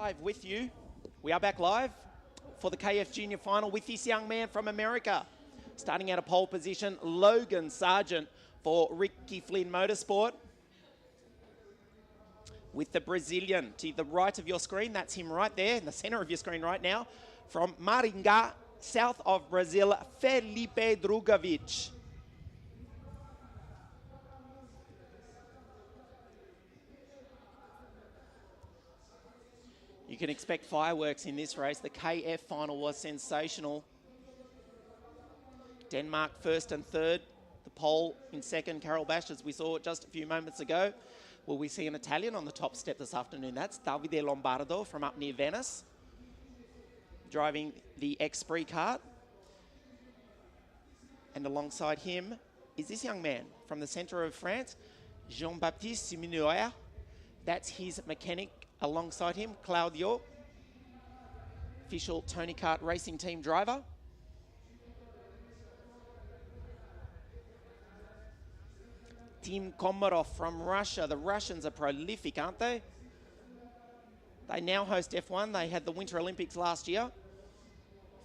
Live with you. We are back live for the KFJunior final with this young man from America. Starting at a pole position, Logan Sargent for Ricky Flynn Motorsport. With the Brazilian to the right of your screen, that's him right there in the center of your screen right now. From Maringá, south of Brazil, Felipe Drugovich. You can expect fireworks in this race. The KF final was sensational. Denmark first and third. The pole in second, Carol Bash, as we saw just a few moments ago. Will we see an Italian on the top step this afternoon? That's Davide Lombardo from up near Venice, driving the Esprit kart. And alongside him is this young man from the centre of France, Jean-Baptiste Simonouer. That's his mechanic. Alongside him, Claudio, official Tony Kart Racing Team driver. Tim Komarov from Russia. The Russians are prolific, aren't they? They now host F1. They had the Winter Olympics last year.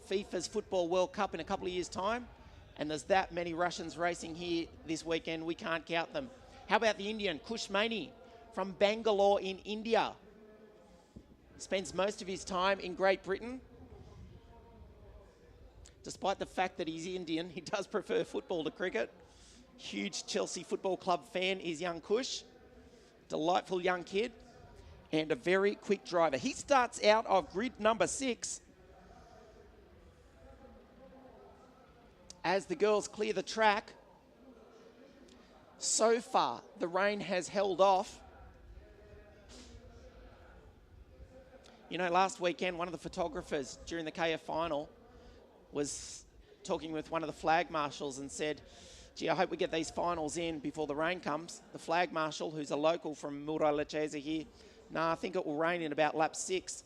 FIFA's Football World Cup in a couple of years' time. And there's that many Russians racing here this weekend. We can't count them. How about the Indian, Kushmani from Bangalore in India? Spends most of his time in Great Britain. Despite the fact that he's Indian, he does prefer football to cricket. Huge Chelsea Football Club fan is young Kush. Delightful young kid and a very quick driver. He starts out of grid number 6. As the girls clear the track, so far the rain has held off. You know, last weekend, one of the photographers during the KF final was talking with one of the flag marshals and said, gee, I hope we get these finals in before the rain comes. The flag marshal, who's a local from Muro, Leccese here, I think it will rain in about lap 6.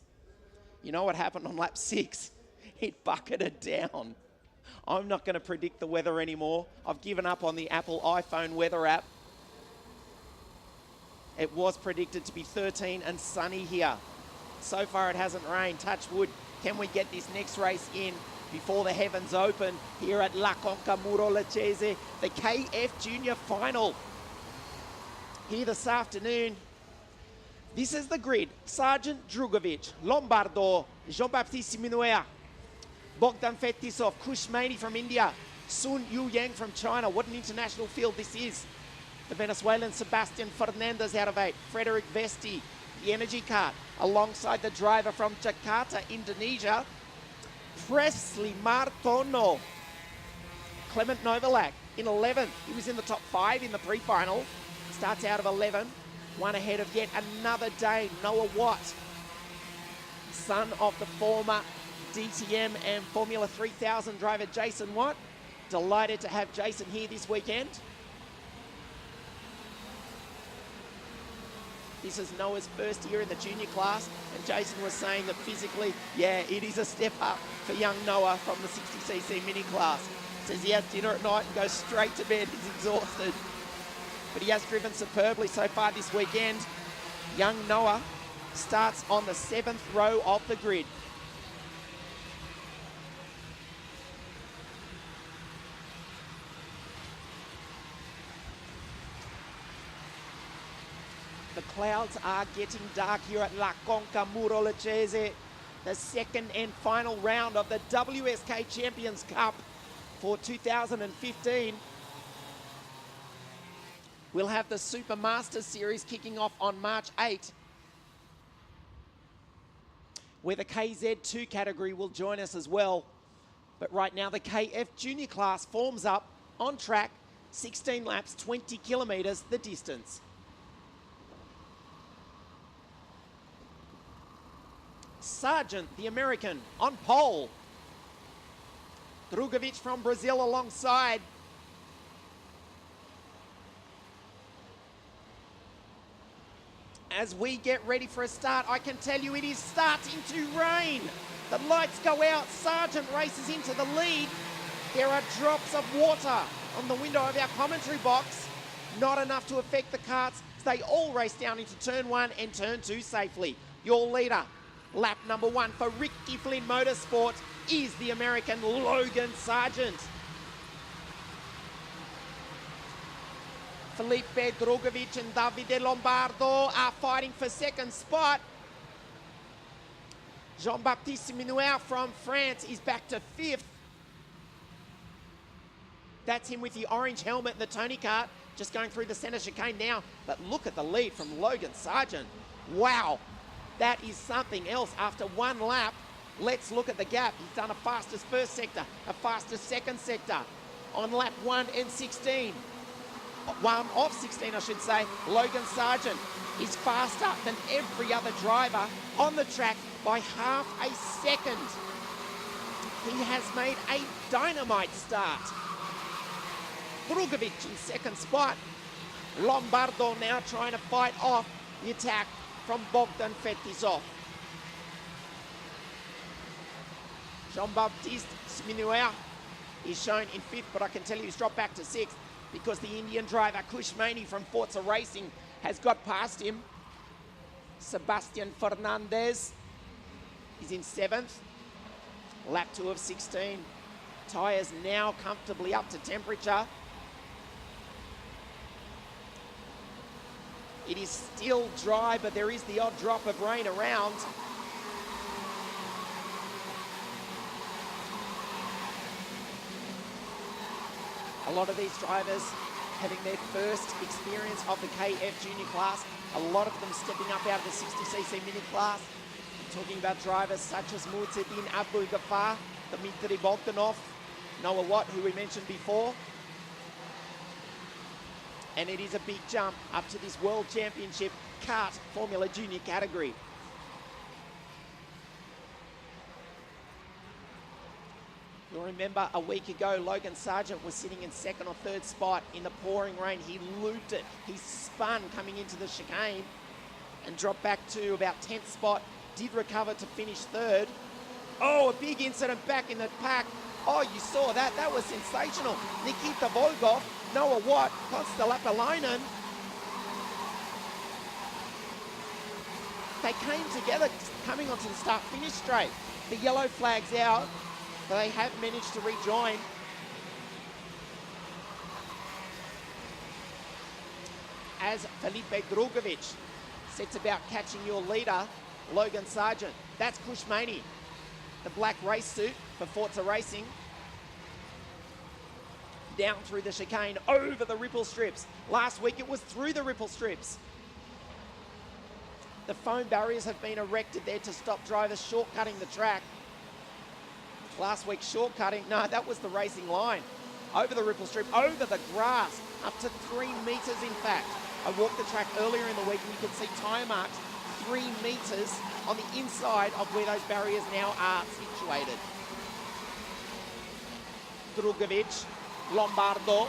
You know what happened on lap 6? It bucketed down. I'm not going to predict the weather anymore. I've given up on the Apple iPhone weather app. It was predicted to be 13 and sunny here. So far it hasn't rained, touch wood. Can we get this next race in before the heavens open here at La Conca, Muro, Leccese, the KFJunior final here this afternoon. This is the grid. Sargent, Drugovich, Lombardo, Jean-Baptiste Simonouer, Bogdan Fetisov, Kushmani from India, Sun Yu Yang from China. What an international field this is. The Venezuelan Sebastian Fernandez out of 8, Frederick Vesti, the energy kart, alongside the driver from Jakarta, Indonesia, Presley Martono. Clement Novalak in 11th. He was in the top 5 in the pre-final. Starts out of 11. One ahead of yet another Dane, Noah Watt, son of the former DTM and Formula 3000 driver Jason Watt. Delighted to have Jason here this weekend. This is Noah's first year in the junior class, and Jason was saying that physically, yeah, it is a step up for young Noah from the 60cc mini class. Says he has dinner at night and goes straight to bed. He's exhausted. But he has driven superbly so far this weekend. Young Noah starts on the 7th row of the grid. The clouds are getting dark here at La Conca, Muro, Leccese. The second and final round of the WSK Champions Cup for 2015. We'll have the Super Masters Series kicking off on March 8, where the KZ2 category will join us as well. But right now, the KFJunior class forms up on track, 16 laps, 20 kilometres the distance. Sargent, the American, on pole. Drugovich from Brazil alongside. As we get ready for a start, I can tell you it is starting to rain. The lights go out. Sargent races into the lead. There are drops of water on the window of our commentary box. Not enough to affect the karts. They all race down into turn 1 and turn 2 safely. Your leader, Lap number 1 for Ricky Flynn Motorsport is the American Logan Sargent. Felipe Drugovich and Davide Lombardo are fighting for second spot. Jean-Baptiste Minuer from France is back to 5th. That's him with the orange helmet and the Tony kart, just going through the centre chicane now. But look at the lead from Logan Sargent. Wow, that is something else. After one lap, let's look at the gap. He's done a fastest first sector, a fastest second sector. On lap 1 and 16, 1 of 16 I should say, Logan Sargent is faster than every other driver on the track by half a second. He has made a dynamite start. Drugovich in second spot. Lombardo now trying to fight off the attack from Bogdan Fetisov. Jean-Baptiste Minuer is shown in 5th, but I can tell you he's dropped back to 6th because the Indian driver Kush Maney from Forza Racing has got past him. Sebastian Fernandez is in 7th. Lap 2 of 16. Tyres now comfortably up to temperature. It is still dry, but there is the odd drop of rain around. A lot of these drivers having their first experience of the KFJunior class. A lot of them stepping up out of the 60cc mini class. I'm talking about drivers such as Muzeddin Abdul Ghaffar, Dmitry Bogdanov, Noah Watt, who we mentioned before. And it is a big jump up to this World Championship kart Formula Junior category. You'll remember a week ago, Logan Sargent was sitting in 2nd or 3rd spot in the pouring rain. He looped it. He spun coming into the chicane and dropped back to about 10th spot. Did recover to finish 3rd. Oh, a big incident back in the pack. Oh, you saw that. That was sensational. Nikita Volkov, Noah Watt, Konsta Lapalainen. They came together coming onto the start-finish straight. The yellow flag's out, but they have managed to rejoin. As Felipe Drugovich sets about catching your leader, Logan Sargent. That's Kush Maney, the black race suit for Forza Racing. Down through the chicane, over the ripple strips. Last week it was through the ripple strips. The foam barriers have been erected there to stop drivers shortcutting the track. Last week shortcutting, no, that was the racing line. Over the ripple strip, over the grass, up to 3 meters in fact. I walked the track earlier in the week and you could see tyre marks 3 meters on the inside of where those barriers now are situated. Drugovich, Lombardo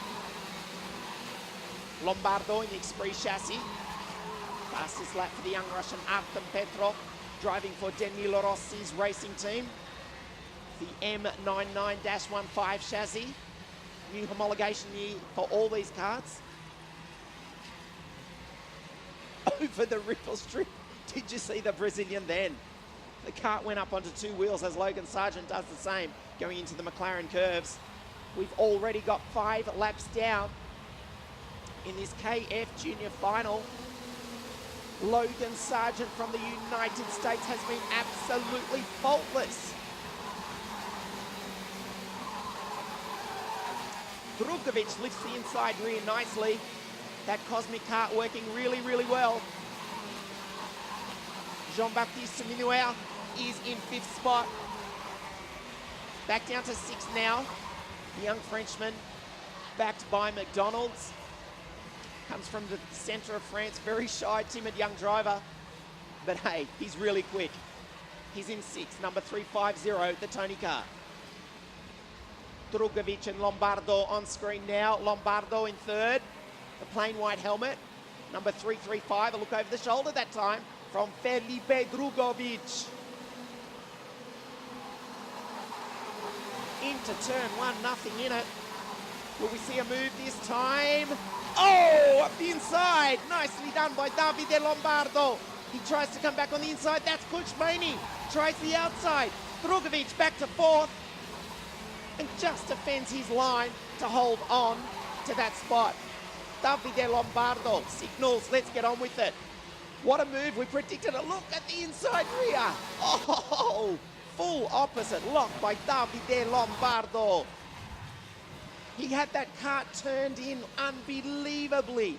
in the Esprit chassis. Fastest lap for the young Russian Artem Petrov, driving for Danilo Rossi's racing team. The M99-15 chassis. New homologation year for all these karts. Over the ripple strip. Did you see the Brazilian then? The kart went up onto 2 wheels as Logan Sargent does the same, going into the McLaren curves. We've already got 5 laps down in this KFJunior final. Logan Sargent from the United States has been absolutely faultless. Drugovich lifts the inside rear nicely. That Cosmic kart working really, really well. Jean-Baptiste Minuer is in 5th spot. Back down to 6th now. The young Frenchman, backed by McDonald's. Comes from the centre of France, very shy, timid young driver. But hey, he's really quick. He's in 6th, number 350, the Tony kart. Drugovich and Lombardo on screen now. Lombardo in 3rd, the plain white helmet. Number 335, a look over the shoulder that time from Felipe Drugovich. Into turn 1, nothing in it. Will we see a move this time? Oh, up the inside. Nicely done by Davide Lombardo. He tries to come back on the inside. That's Kuchmani. Tries the outside. Drugovic back to fourth. And just defends his line to hold on to that spot. Davide Lombardo signals, let's get on with it. What a move, we predicted a look at the inside rear. Oh, full opposite lock by Davide Lombardo. He had that cart turned in unbelievably.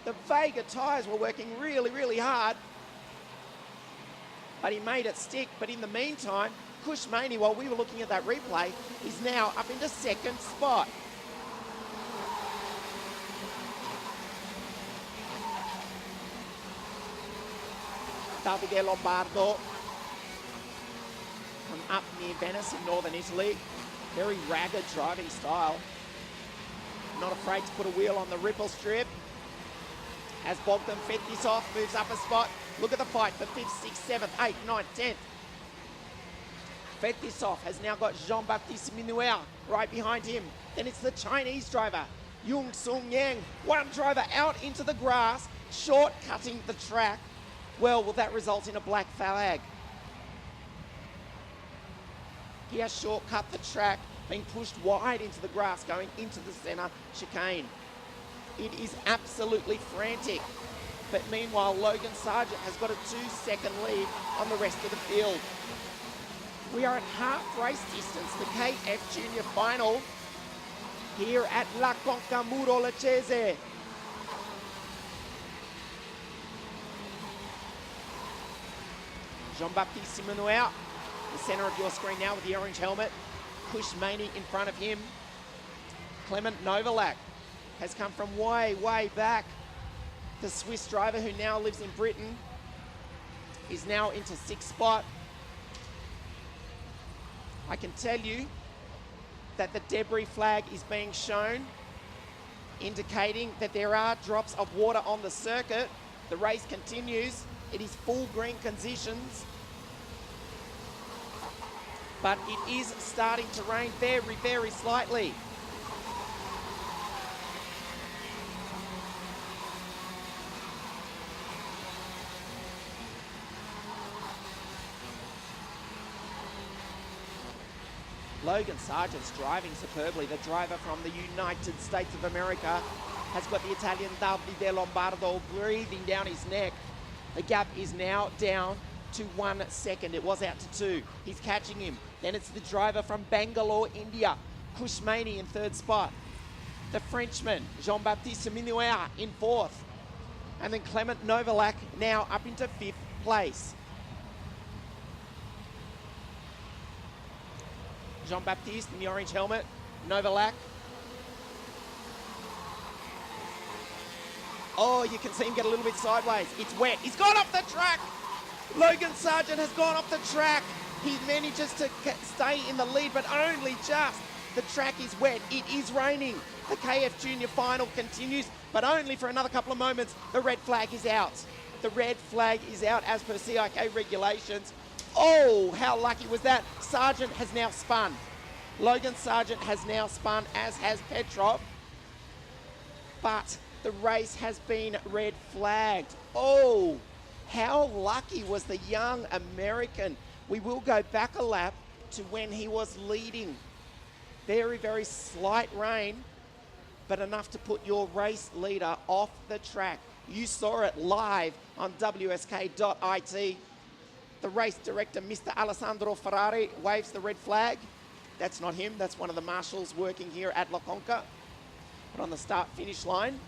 The Vega tyres were working really, really hard, but he made it stick. But in the meantime, Kuchmani, while we were looking at that replay, is now up into second spot. Davide Lombardo from up near Venice in northern Italy. Very ragged driving style. Not afraid to put a wheel on the ripple strip. As Bogdan Fetisov moves up a spot. Look at the fight for 5th, 6th, 7th, 8th, 9th, 10th. Fetisov has now got Jean-Baptiste Minuer right behind him. Then it's the Chinese driver, Yung Sung Yang. One driver out into the grass, short-cutting the track. Well, will that result in a black flag? He has short-cut the track, being pushed wide into the grass, going into the centre chicane. It is absolutely frantic. But meanwhile, Logan Sargent has got a 2-second lead on the rest of the field. We are at half race distance, the KFJunior final here at La Conca Muro Leccese. Jean-Baptiste Minuer, the centre of your screen now with the orange helmet. Kuchmani in front of him. Clement Novalak has come from way, way back. The Swiss driver who now lives in Britain is now into 6th spot. I can tell you that the debris flag is being shown, indicating that there are drops of water on the circuit. The race continues. It is full green conditions, but it is starting to rain very, very slightly. Logan Sargent's driving superbly. The driver from the United States of America has got the Italian Davide Lombardo breathing down his neck. The gap is now down to 1 second. It was out to 2. He's catching him. Then it's the driver from Bangalore, India, Kuchmani in 3rd spot. The Frenchman, Jean-Baptiste Minuer in 4th. And then Clement Novalak now up into 5th place. Jean-Baptiste in the orange helmet, Novalak. Oh, you can see him get a little bit sideways. It's wet. He's gone off the track. Logan Sargent has gone off the track. He manages to stay in the lead, but only just. The track is wet. It is raining. The KFJunior final continues, but only for another couple of moments. The red flag is out. The red flag is out as per CIK regulations. Oh, how lucky was that? Sargent has now spun. Logan Sargent has now spun, as has Petrov. But the race has been red flagged. Oh, how lucky was the young American? We will go back a lap to when he was leading. Very, very slight rain, but enough to put your race leader off the track. You saw it live on WSK.it. The race director, Mr. Alessandro Ferrari, waves the red flag. That's not him, that's one of the marshals working here at La Conca. But on the start-finish line,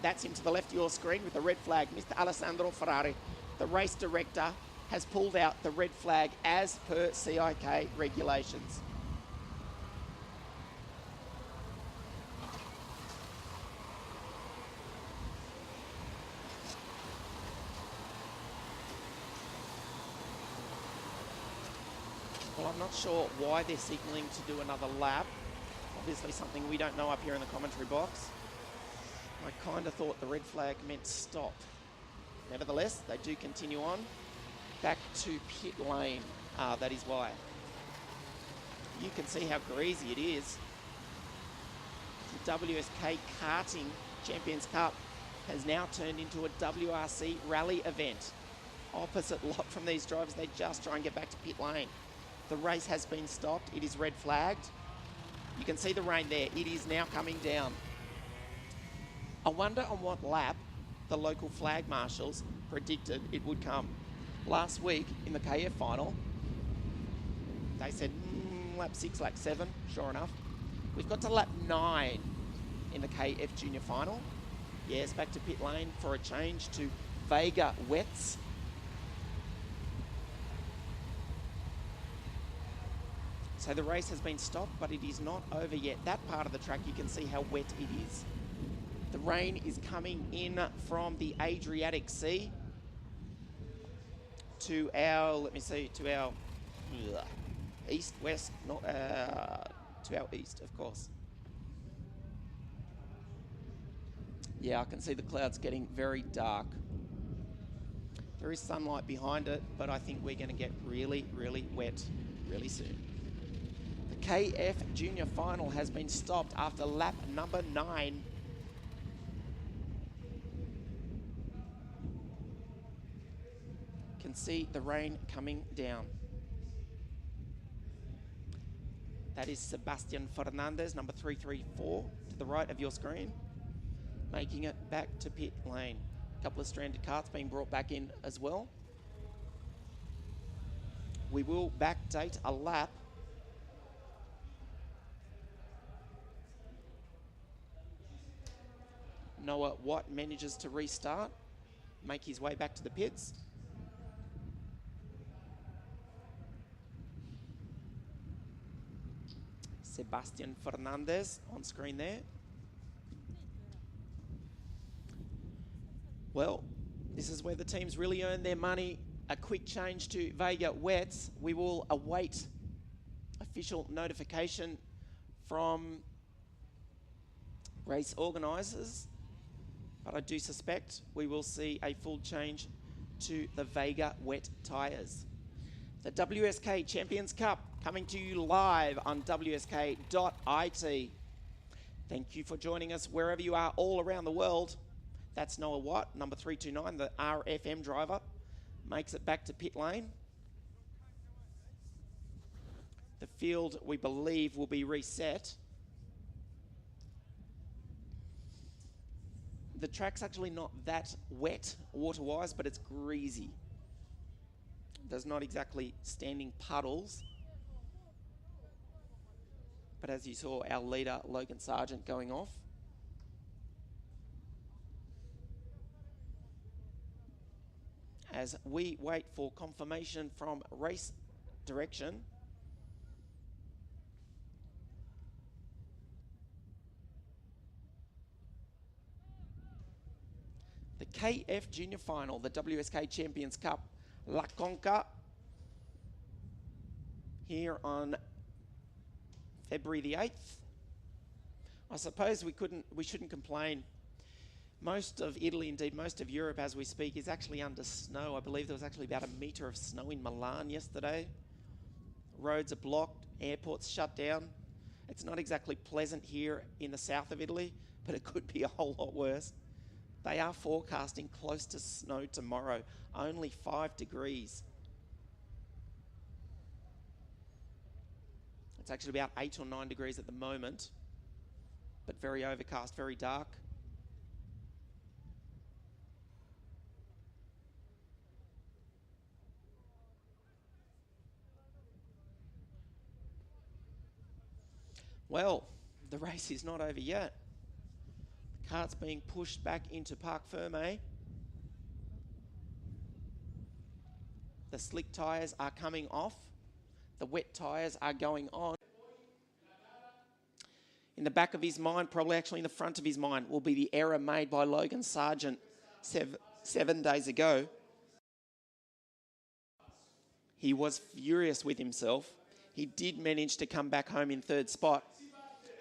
that's him to the left of your screen with the red flag, Mr. Alessandro Ferrari. The race director has pulled out the red flag as per CIK regulations. Well, I'm not sure why they're signalling to do another lap. Obviously something we don't know up here in the commentary box. I kind of thought the red flag meant stop. Nevertheless, they do continue on back to pit lane. That is why. You can see how greasy it is. The WSK Karting Champions Cup has now turned into a WRC rally event. Opposite lot from these drivers, they just try and get back to pit lane. The race has been stopped. It is red flagged. You can see the rain there. It is now coming down. I wonder on what lap the local flag marshals predicted it would come. Last week in the KF final, they said lap 6, lap 7, sure enough. We've got to lap 9 in the KFJunior final. Yes, back to pit lane for a change to Vega wets. So the race has been stopped, but it is not over yet. That part of the track, you can see how wet it is. The rain is coming in from the Adriatic Sea to our, let me see, to our east, west, not, to our east, of course. Yeah, I can see the clouds getting very dark. There is sunlight behind it, but I think we're going to get really, really wet really soon. The KFJunior final has been stopped after lap number 9. Can see the rain coming down. That is Sebastian Fernandez, number 334, to the right of your screen, making it back to pit lane. A couple of stranded carts being brought back in as well. We will backdate a lap. Noah Watt manages to restart, make his way back to the pits. Sebastian Fernandez on screen there. Well, this is where the teams really earn their money. A quick change to Vega wets. We will await official notification from race organisers, but I do suspect we will see a full change to the Vega wet tyres. The WSK Champions Cup coming to you live on WSK.it. Thank you for joining us wherever you are all around the world. That's Noah Watt, number 329, the RFM driver, makes it back to pit lane. The field, we believe, will be reset. The track's actually not that wet water-wise, but it's greasy. There's not exactly standing puddles. But as you saw, our leader, Logan Sargent, going off. As we wait for confirmation from race direction. The KFJunior final, the WSK Champions Cup, La Conca, here on February the 8th. I suppose we shouldn't complain. Most of Italy, indeed most of Europe as we speak, is actually under snow. I believe there was actually about 1 metre of snow in Milan yesterday. Roads are blocked, airports shut down. It's not exactly pleasant here in the south of Italy, but it could be a whole lot worse. They are forecasting close to snow tomorrow, only 5 degrees. It's actually about 8 or 9 degrees at the moment, but very overcast, very dark. Well, the race is not over yet. The cart's being pushed back into Parc Ferme. The slick tyres are coming off. The wet tyres are going on. In the back of his mind, probably actually in the front of his mind, will be the error made by Logan Sargent 7 days ago. He was furious with himself. He did manage to come back home in 3rd spot.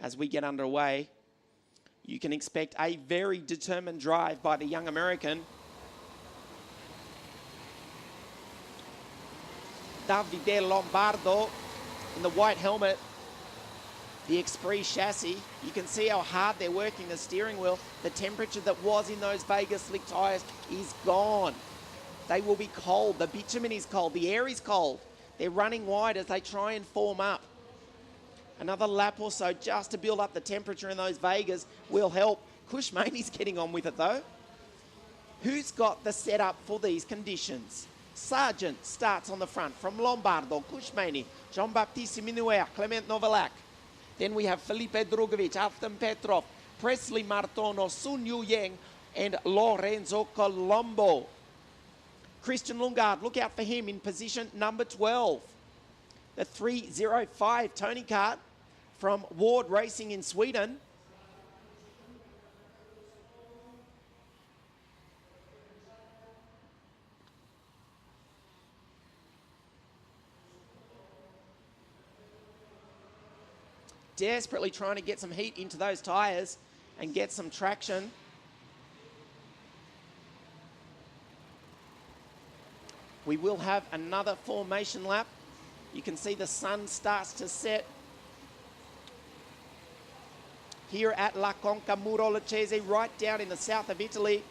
As we get underway, you can expect a very determined drive by the young American. Davide Lombardo in the white helmet The Express chassis, you can see how hard they're working the steering wheel. The temperature that was in those Vegas slick tyres is gone. They will be cold. The bitumen is cold. The air is cold. They're running wide as they try and form up. Another lap or so just to build up the temperature in those Vegas will help. Cushmaney's getting on with it though. Who's got the setup for these conditions? Sargent starts on the front from Lombardo, Cushmaney, Jean-Baptiste Minuer, Clement Novalak. Then we have Felipe Drugovic, Artem Petrov, Presley Martono, Sun Yu Yang, and Lorenzo Colombo. Christian Lundgaard, look out for him in position number 12. The 305 Tony Kart from Ward Racing in Sweden. Desperately trying to get some heat into those tyres and get some traction. We will have another formation lap. You can see the sun starts to set here at La Conca, Muro, Leccese, right down in the south of Italy.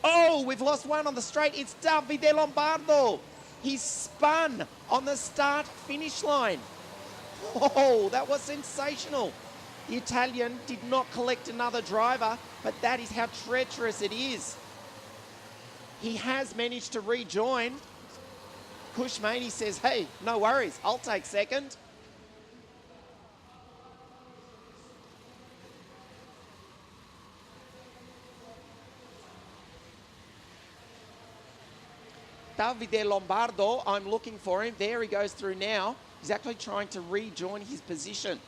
Oh, we've lost one on the straight. It's Davide Lombardo. He spun on the start-finish line. Oh, that was sensational. The Italian did not collect another driver, but that is how treacherous it is. He has managed to rejoin. Cushmaney says, hey, no worries, I'll take second. Davide Lombardo, I'm looking for him. There he goes through now. He's actually trying to rejoin his position.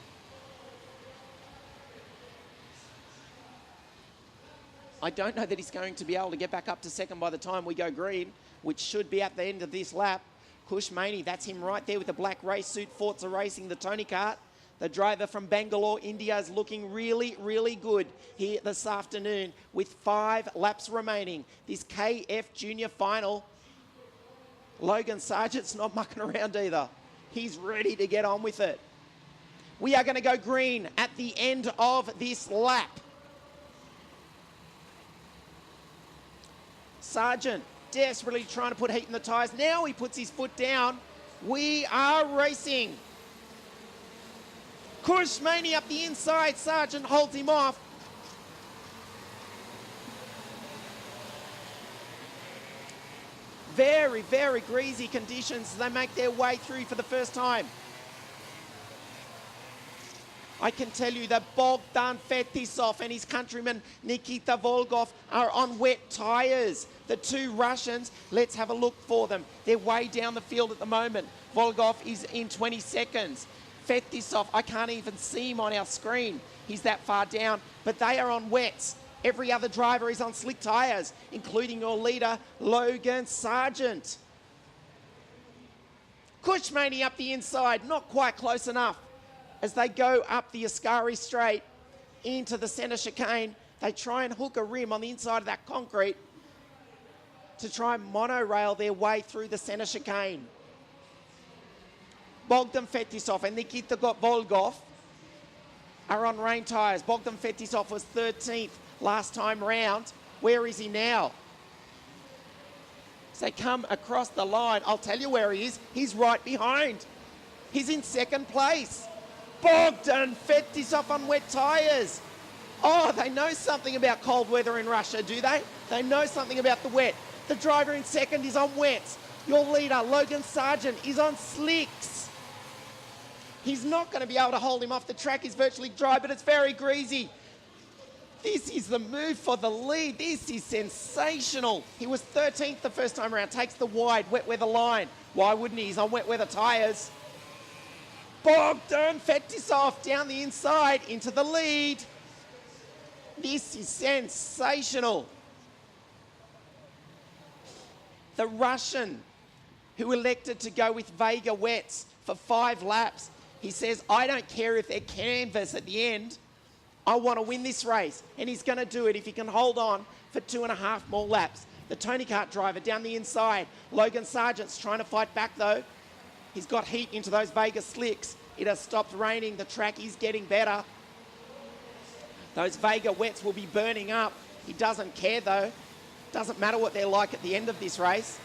I don't know that he's going to be able to get back up to second by the time we go green, which should be at the end of this lap. Cushmaney, that's him right there with the black race suit, Forza Racing, the Tony Kart. The driver from Bangalore, India, is looking really, really good here this afternoon with 5 laps remaining. This KFJunior final, Logan Sargent's not mucking around either. He's ready to get on with it. We are going to go green at the end of this lap. Sargent desperately trying to put heat in the tyres. Now he puts his foot down. We are racing. Cushmaney up the inside. Sargent holds him off. Very, very greasy conditions as they make their way through for the first time. I can tell you that Bogdan Fetisov and his countryman Nikita Volkov are on wet tyres. The 2 Russians, let's have a look for them. They're way down the field at the moment. Volkov is in 20 seconds. Fetisov, I can't even see him on our screen. He's that far down, but they are on wets. Every other driver is on slick tyres, including your leader, Logan Sargent. Cushmaney up the inside, not quite close enough. As they go up the Ascari straight into the centre chicane, they try and hook a rim on the inside of that concrete to try and monorail their way through the centre chicane. Bogdan Fetisov and Nikita Volkov are on rain tyres. Bogdan Fetisov was 13th last time round. Where is he now? As they come across the line, I'll tell you where he is. He's right behind. He's in second place. Bogdan Fetisov on wet tyres. Oh, they know something about cold weather in Russia, do they? They know something about the wet. The driver in second is on wets. Your leader, Logan Sargent, is on slicks. He's not going to be able to hold him off the track. He's virtually dry, but it's very greasy. This is the move for the lead. This is sensational. He was 13th the first time around. Takes the wide wet weather line. Why wouldn't he? He's on wet weather tyres. Bogdan Fetisov down the inside into the lead. This is sensational. The Russian who elected to go with Vega wets for 5 laps. He says, I don't care if they're canvas at the end. I want to win this race. And he's going to do it if he can hold on for 2.5 more laps. The Tony Kart driver down the inside. Logan Sargent's trying to fight back though. He's got heat into those Vegas slicks. It has stopped raining. The track is getting better. Those Vega wets will be burning up. He doesn't care though. Doesn't matter what they're like at the end of this race.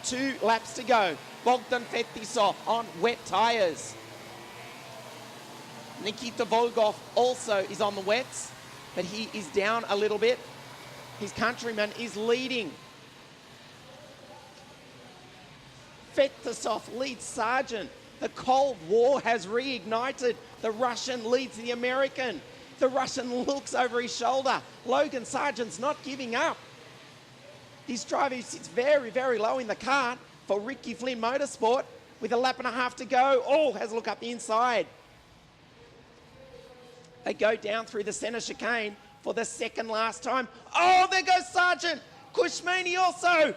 2 laps to go. Bogdan Fetisov on wet tyres. Nikita Volkov also is on the wets, but he is down a little bit. His countryman is leading. Fetisov leads Sargent. The Cold War has reignited. The Russian leads the American. The Russian looks over his shoulder. Logan Sargent's not giving up. This driver sits very, very low in the cart for Ricky Flynn Motorsport with a lap and a half to go. Oh, has a look up the inside. They go down through the centre chicane for the second last time. Oh, there goes Sargent. Kushmani also.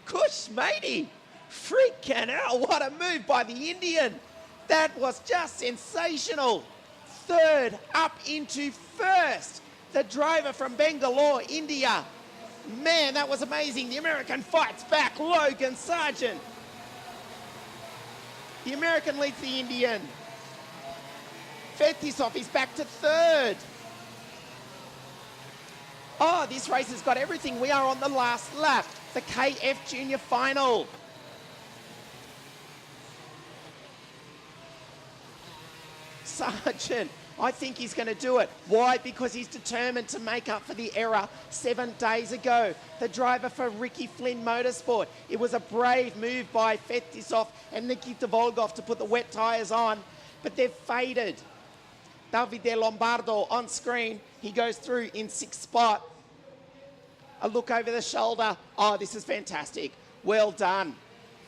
Kushmani. Freaking hell, what a move by the Indian. That was just sensational. Third up into first. The driver from Bangalore, India. Man, that was amazing. The American fights back. Logan Sargent. The American leads the Indian. Fetisov is back to third. Oh, this race has got everything. We are on the last lap. The KFJunior final. Sargent, I think he's going to do it. Why? Because he's determined to make up for the error 7 days ago. The driver for Ricky Flynn Motorsport. It was a brave move by Fetisov and Nikita Volkov to put the wet tyres on, but they've faded. Davide Lombardo on screen. He goes through in 6th spot. A look over the shoulder. Oh, this is fantastic. Well done.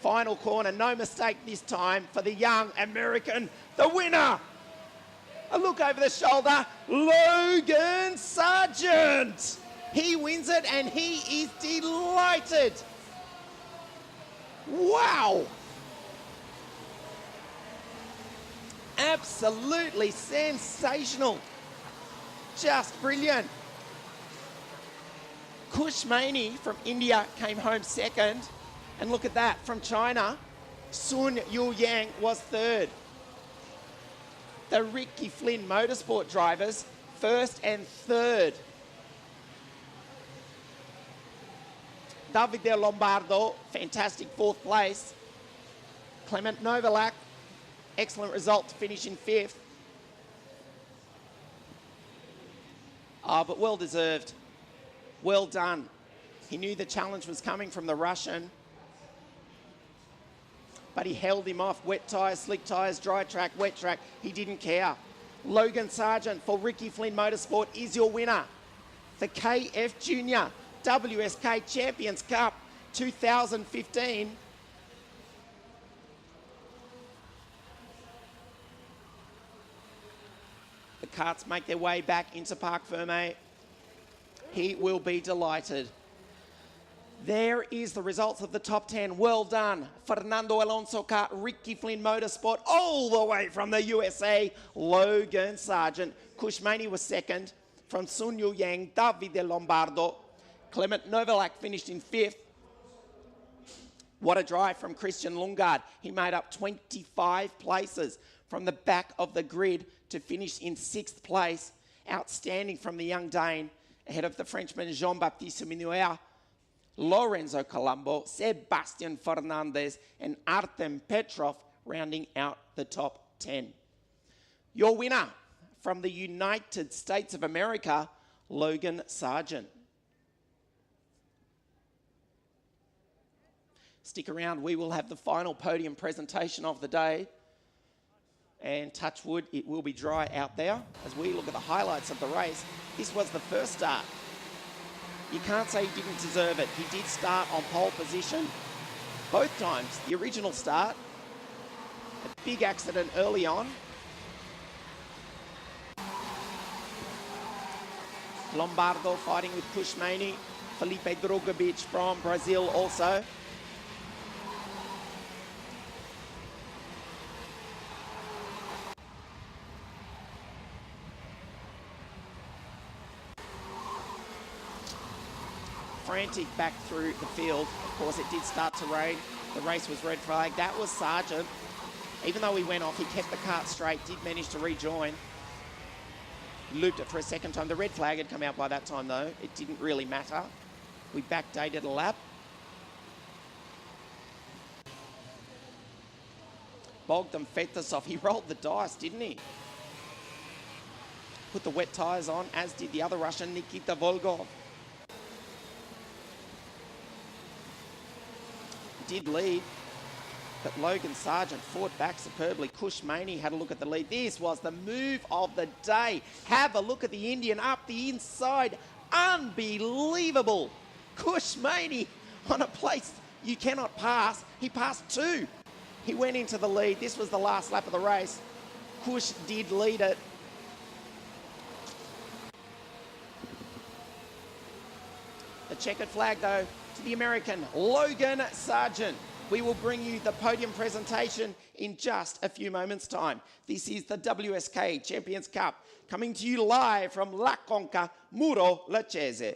Final corner. No mistake this time for the young American, the winner. A look over the shoulder. Logan Sargent. He wins it and he is delighted. Wow. Absolutely sensational. Just brilliant. Kushmani from India came home second. And look at that, from China, Sun Yu Yang was third. The Ricky Flynn Motorsport drivers, first and third. Davide Lombardo, fantastic 4th place. Clement Novalak, excellent result to finish in 5th. But well deserved. Well done. He knew the challenge was coming from the Russian, but he held him off. Wet tyres, slick tyres, dry track, wet track. He didn't care. Logan Sargent for Ricky Flynn Motorsport is your winner. The KFJunior WSK Champions Cup 2015. The carts make their way back into Parc Ferme. He will be delighted. There is the results of the top 10. Well done. Fernando Alonso car, Ricky Flynn Motorsport, all the way from the USA, Logan Sargent. Kushmani was second. From Sun Yu Yang, Davide Lombardo. Clement Novalak finished in 5th. What a drive from Christian Lundgaard. He made up 25 places from the back of the grid to finish in 6th place. Outstanding from the young Dane, ahead of the Frenchman Jean-Baptiste Minuer, Lorenzo Colombo, Sebastian Fernandez, and Artem Petrov rounding out the top 10. Your winner from the United States of America, Logan Sargent. Stick around, we will have the final podium presentation of the day. And touch wood, it will be dry out there. As we look at the highlights of the race, this was the first start. You can't say he didn't deserve it. He did start on pole position both times. The original start, a big accident early on. Lombardo fighting with Kushmani. Felipe Drogovic from Brazil also. Frantic back through the field. Of course, it did start to rain. The race was red flag. That was Sargent. Even though he went off, he kept the cart straight, did manage to rejoin. Looped it for a second time. The red flag had come out by that time, though. It didn't really matter. We backdated a lap. Bogdan Fetisov, he rolled the dice, didn't he? Put the wet tyres on, as did the other Russian, Nikita Volgov. Did lead, but Logan Sargent fought back superbly. Kush Maney had a look at the lead. This was the move of the day. Have a look at the Indian up the inside. Unbelievable. Kush Maney on a place you cannot pass. He passed two. He went into the lead. This was the last lap of the race. Kush did lead it. The checkered flag, though, to the American Logan Sargent. We will bring you the podium presentation in just a few moments' time. This is the WSK Champions Cup, coming to you live from La Conca, Muro, Leccese.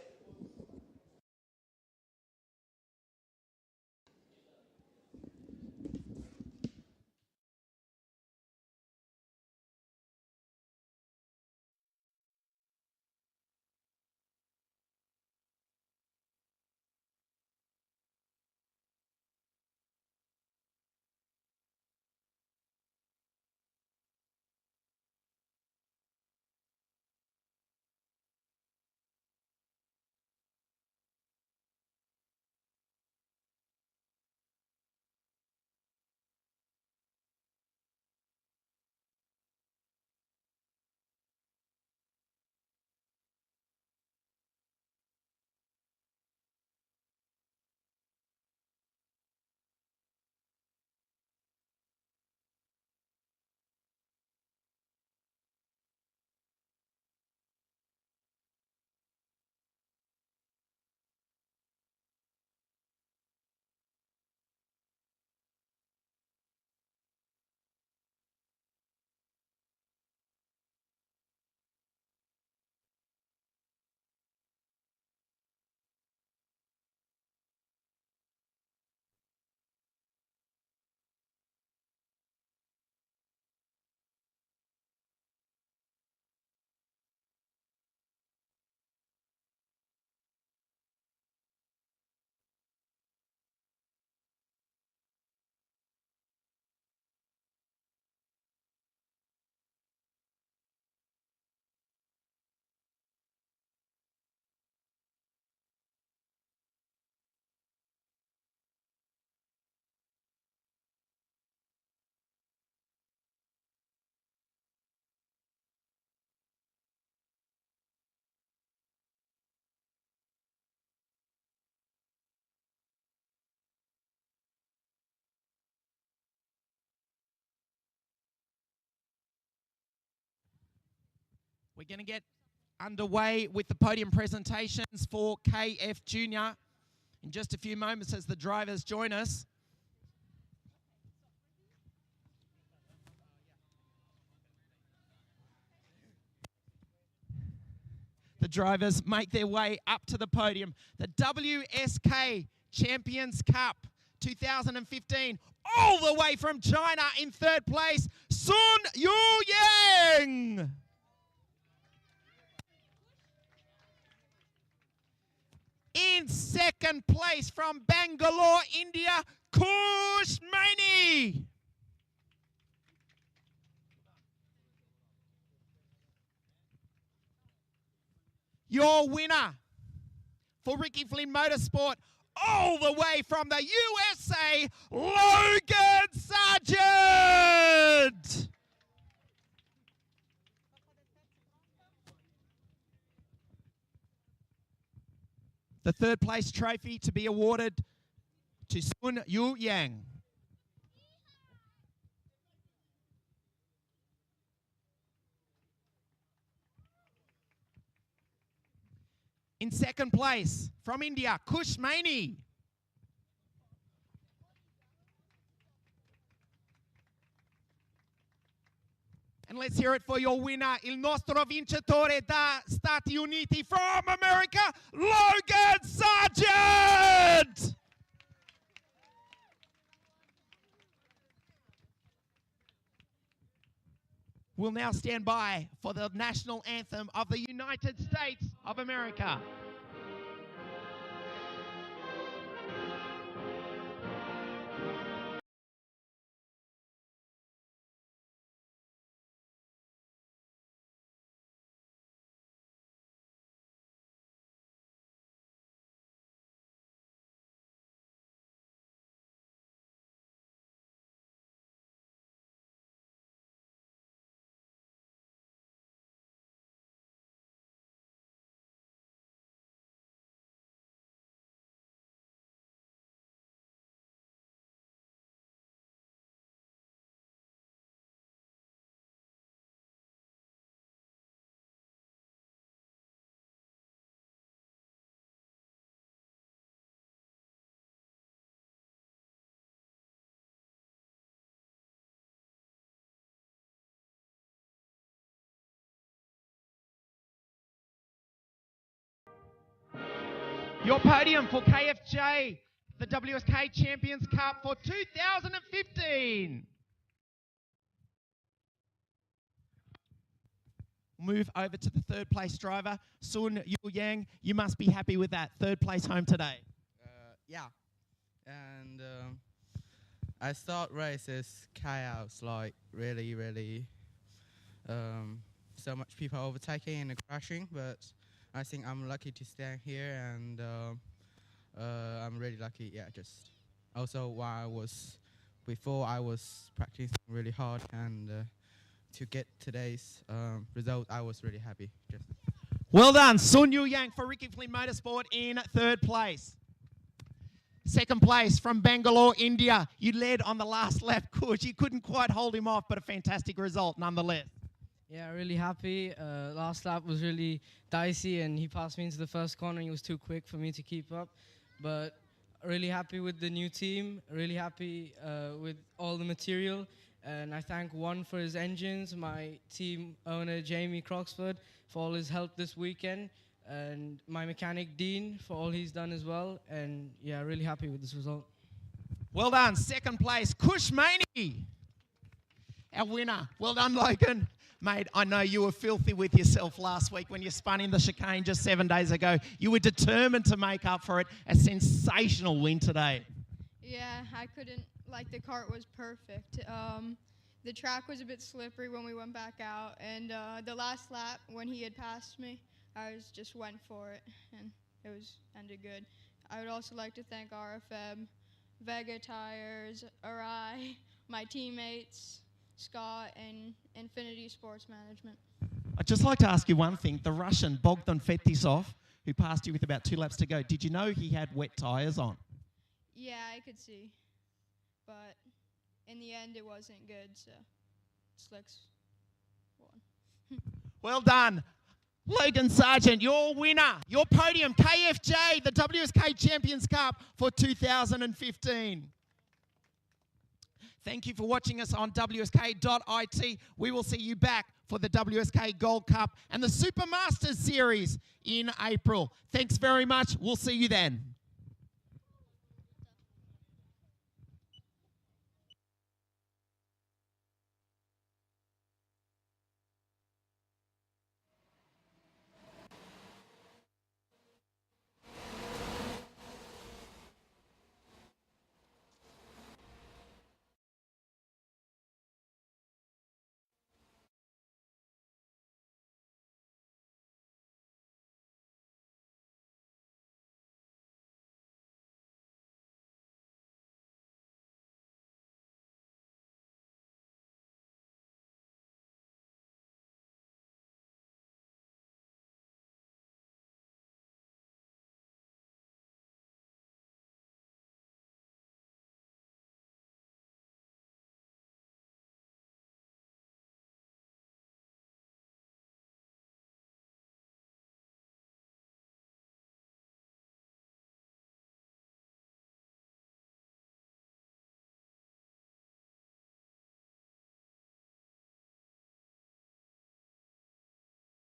We're going to get underway with the podium presentations for KFJunior in just a few moments as the drivers join us. The drivers make their way up to the podium. The WSK Champions Cup 2015, all the way from China in third place, Sun Yu Yang. In second place from Bangalore, India, Kush Maney. Your winner for Ricky Flynn Motorsport, all the way from the USA, Logan Sargent. The third place trophy to be awarded to Sun Yu Yang. In second place from India, Kush Maney. And let's hear it for your winner, il nostro vincitore da Stati Uniti from America, Logan Sargent! will now stand by for the national anthem of the United States of America. Your podium for KFJ, the WSK Champions Cup for 2015. Move over to the third place driver, Sun Yu Yang. You must be happy with that. Third place home today. Yeah. And I start races chaos, like really so much people overtaking and crashing, but I think I'm lucky to stand here, and I'm really lucky. Yeah, just also while before I was practicing really hard, and to get today's result, I was really happy. Well done, Sun Yu Yang for Ricky Flynn Motorsport in third place. Second place from Bangalore, India. You led on the last lap, Kush. You couldn't quite hold him off, but a fantastic result nonetheless. Yeah, really happy. Last lap was really dicey, and he passed me into the first corner. He was too quick for me to keep up. But really happy with the new team, really happy with all the material. And I thank One for his engines, my team owner, Jamie Croxford, for all his help this weekend, and my mechanic, Dean, for all he's done as well. And yeah, really happy with this result. Well done. Second place, Kush Maney, our winner. Well done, Logan. Mate, I know you were filthy with yourself last week when you spun in the chicane just 7 days ago. You were determined to make up for it. A sensational win today. Yeah, I couldn't, like, the kart was perfect. The track was a bit slippery when we went back out, and the last lap when he had passed me, I just went for it, and it ended good. I would also like to thank RFM, Vega Tires, Arai, my teammates, Scott, and Infinity Sports Management. I'd just like to ask you one thing. The Russian, Bogdan Fetisov, who passed you with about 2 laps to go, did you know he had wet tyres on? Yeah, I could see. But in the end, it wasn't good, so Slicks won. Well done. Logan Sargent, your winner, your podium, KFJ, the WSK Champions Cup for 2015. Thank you for watching us on WSK.IT. We will see you back for the WSK Gold Cup and the Super Masters Series in April. Thanks very much. We'll see you then.